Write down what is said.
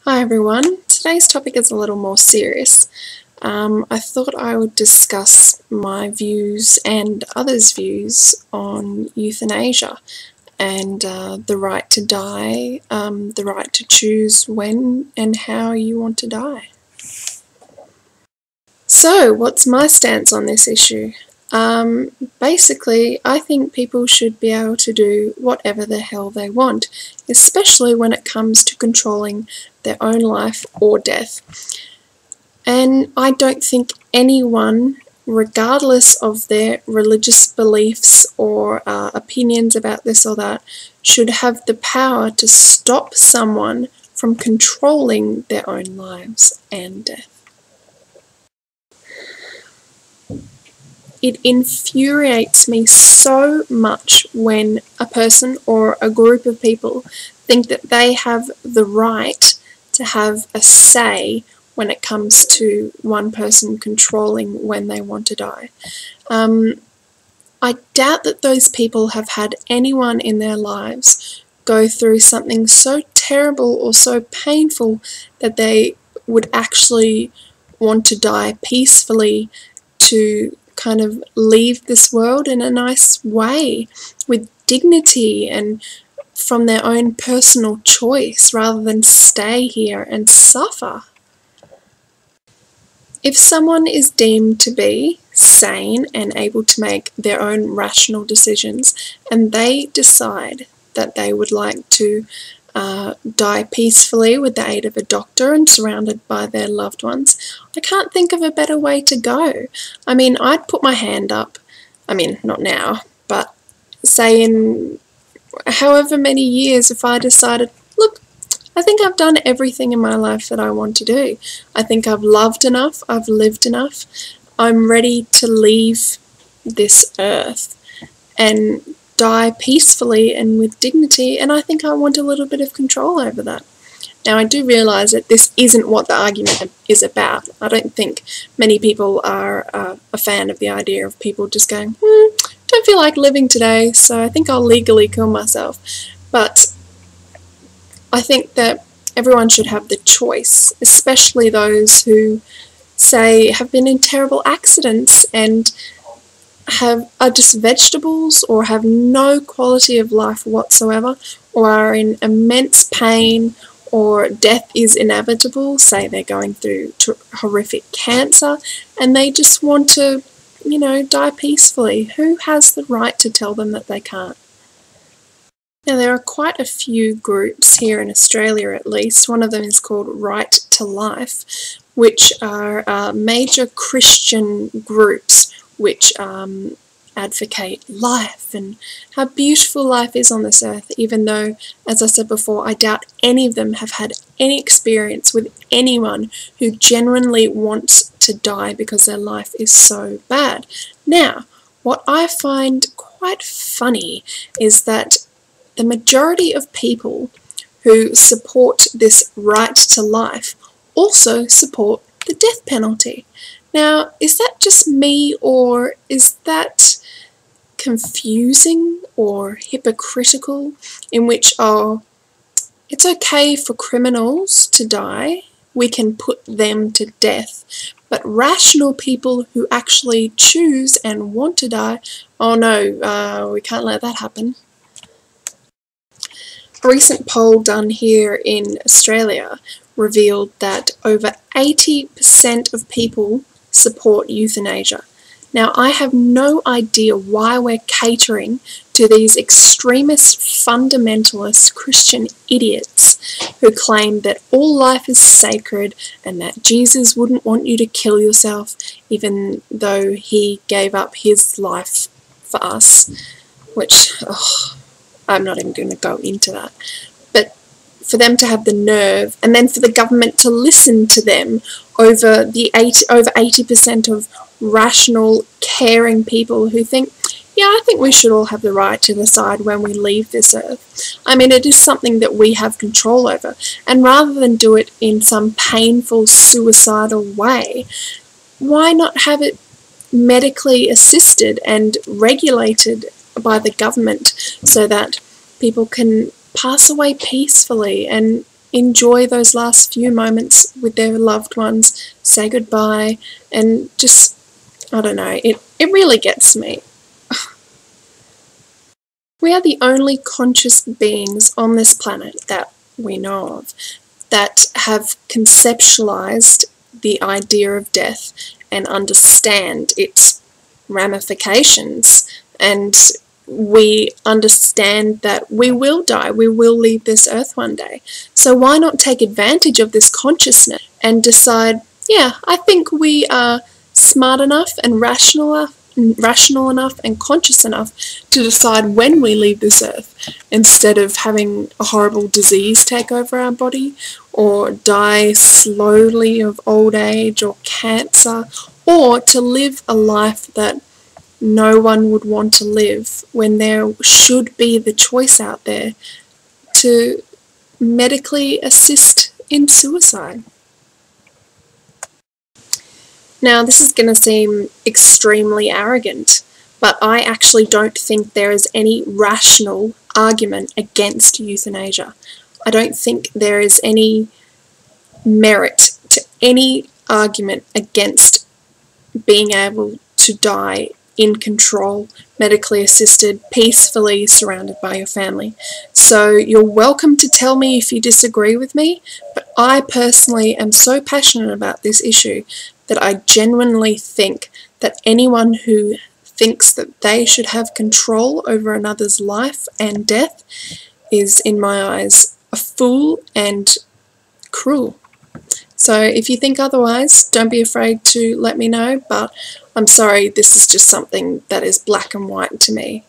Hi everyone, today's topic is a little more serious. I thought I would discuss my views and others' views on euthanasia and the right to die, the right to choose when and how you want to die. So, what's my stance on this issue? Basically, I think people should be able to do whatever the hell they want, especially when it comes to controlling their own life or death. And I don't think anyone, regardless of their religious beliefs or opinions about this or that, should have the power to stop someone from controlling their own lives and death. It infuriates me so much when a person or a group of people think that they have the right to have a say when it comes to one person controlling when they want to die. I doubt that those people have had anyone in their lives go through something so terrible or so painful that they would actually want to die peacefully to kind of leave this world in a nice way with dignity and from their own personal choice rather than stay here and suffer. If someone is deemed to be sane and able to make their own rational decisions and they decide that they would like to die peacefully with the aid of a doctor and surrounded by their loved ones, I can't think of a better way to go. I mean, I'd put my hand up, not now, but say in however many years, if I decided, look, I think I've done everything in my life that I want to do. I think I've loved enough, I've lived enough, I'm ready to leave this earth and die peacefully and with dignity, and I think I want a little bit of control over that. Now, I do realise that this isn't what the argument is about. I don't think many people are a fan of the idea of people just going, don't feel like living today, so I think I'll legally kill myself. But I think that everyone should have the choice, especially those who, say, have been in terrible accidents and are just vegetables or have no quality of life whatsoever, or are in immense pain, or death is inevitable, say they're going through horrific cancer and they just want to, die peacefully. Who has the right to tell them that they can't? Now, there are quite a few groups here in Australia at least. One of them is called Right to Life, which are major Christian groups which advocate life and how beautiful life is on this earth, even though, as I said before, I doubt any of them have had any experience with anyone who genuinely wants to die because their life is so bad. Now, what I find quite funny is that the majority of people who support this right to life also support the death penalty. Now, is that just me, or is that confusing or hypocritical, in which, it's okay for criminals to die, we can put them to death, but rational people who actually choose and want to die, oh no, we can't let that happen. A recent poll done here in Australia revealed that over 80% of people support euthanasia. Now, I have no idea why we're catering to these extremist, fundamentalist Christian idiots who claim that all life is sacred and that Jesus wouldn't want you to kill yourself even though he gave up his life for us, which, I'm not even going to go into that. But for them to have the nerve, and then for the government to listen to them over 80% of rational, caring people who think, yeah, I think we should all have the right to decide when we leave this earth. I mean, it is something that we have control over, and rather than do it in some painful, suicidal way, why not have it medically assisted and regulated by the government so that people can pass away peacefully and enjoy those last few moments with their loved ones, say goodbye, and just, I don't know, it really gets me. We are the only conscious beings on this planet that we know of that have conceptualized the idea of death and understand its ramifications, and we understand that we will die, we will leave this earth one day. So why not take advantage of this consciousness and decide, yeah, I think we are smart enough and rational enough and conscious enough to decide when we leave this earth, instead of having a horrible disease take over our body, or die slowly of old age or cancer, or to live a life that no one would want to live, when there should be the choice out there to medically assist in suicide. Now, this is going to seem extremely arrogant, but I actually don't think there is any rational argument against euthanasia. I don't think there is any merit to any argument against being able to die in control, medically assisted, peacefully surrounded by your family. So you're welcome to tell me if you disagree with me, but I personally am so passionate about this issue that I genuinely think that anyone who thinks that they should have control over another's life and death is, in my eyes, a fool and cruel. So if you think otherwise, don't be afraid to let me know, but I'm sorry, this is just something that is black and white to me.